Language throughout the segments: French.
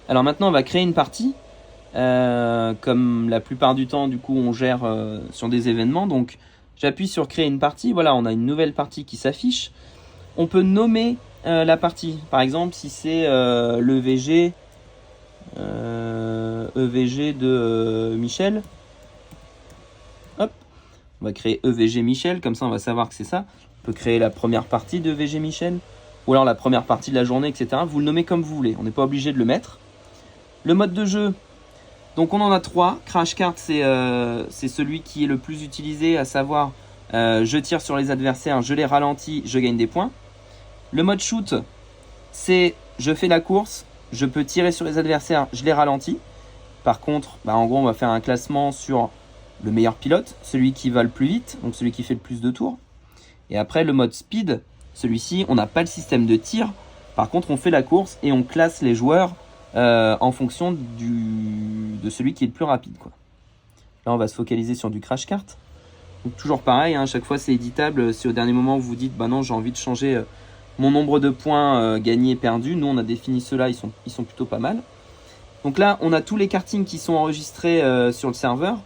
Alors maintenant, on va créer une partie. Comme la plupart du temps, du coup, on gère sur des événements. Donc, j'appuie sur créer une partie. Voilà, on a une nouvelle partie qui s'affiche. On peut nommer la partie. Par exemple, si c'est l'EVG EVG de Michel. Hop, on va créer EVG Michel. Comme ça, on va savoir que c'est ça. On peut créer la première partie d'EVG Michel. Ou alors la première partie de la journée, etc. Vous le nommez comme vous voulez. On n'est pas obligé de le mettre. Le mode de jeu. Donc on en a 3. Crash Kart, c'est celui qui est le plus utilisé, à savoir je tire sur les adversaires, je les ralentis, je gagne des points. Le mode shoot, c'est je fais la course, je peux tirer sur les adversaires, je les ralentis. Par contre, en gros, on va faire un classement sur le meilleur pilote, celui qui va le plus vite, donc celui qui fait le plus de tours. Et après, le mode speed, celui-ci, on n'a pas le système de tir. Par contre, on fait la course et on classe les joueurs en fonction de celui qui est le plus rapide, quoi. Là, on va se focaliser sur du Crash Kart. Donc, toujours pareil, à chaque fois c'est éditable. Si au dernier moment vous vous dites, non, j'ai envie de changer mon nombre de points gagnés et perdus, nous on a défini ceux-là, ils sont plutôt pas mal. Donc là, on a tous les kartings qui sont enregistrés sur le serveur.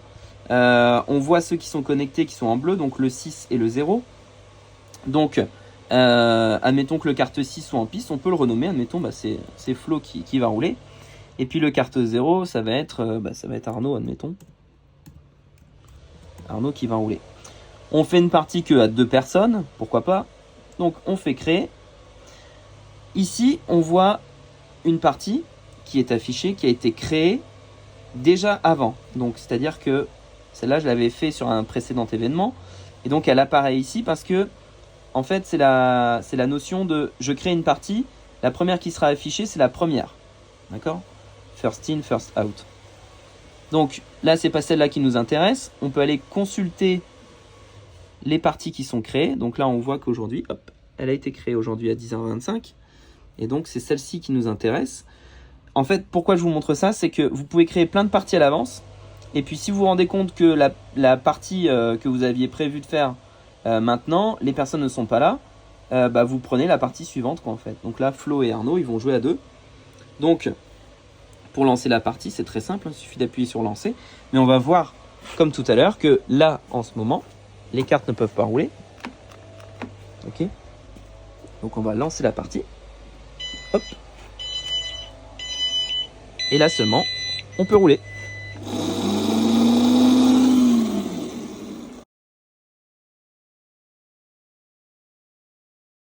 On voit ceux qui sont connectés qui sont en bleu, donc le 6 et le 0. Donc, admettons que le kart 6 soit en piste, on peut le renommer, admettons, c'est Flo qui va rouler. Et puis le kart 0, ça va être Arnaud, admettons. Arnaud qui va rouler. On fait une partie que à 2 personnes, pourquoi pas. Donc on fait créer. Ici, on voit une partie qui est affichée, qui a été créée déjà avant. Donc c'est-à-dire que celle-là, je l'avais fait sur un précédent événement. Et donc elle apparaît ici parce que en fait, c'est la notion de je crée une partie. La première qui sera affichée, c'est la première. D'accord ? First in, first out. Donc là, c'est pas celle-là qui nous intéresse. On peut aller consulter les parties qui sont créées. Donc là, on voit qu'aujourd'hui, hop, elle a été créée aujourd'hui à 10h25. Et donc, c'est celle-ci qui nous intéresse. En fait, pourquoi je vous montre ça, c'est que vous pouvez créer plein de parties à l'avance. Et puis, si vous vous rendez compte que la partie que vous aviez prévu de faire maintenant, les personnes ne sont pas là, vous prenez la partie suivante, quoi, en fait. Donc là, Flo et Arnaud, ils vont jouer à 2. Donc, pour lancer la partie, c'est très simple, il suffit d'appuyer sur lancer. Mais on va voir, comme tout à l'heure, que là, en ce moment, les cartes ne peuvent pas rouler. Ok. Donc on va lancer la partie. Hop. Et là seulement, on peut rouler.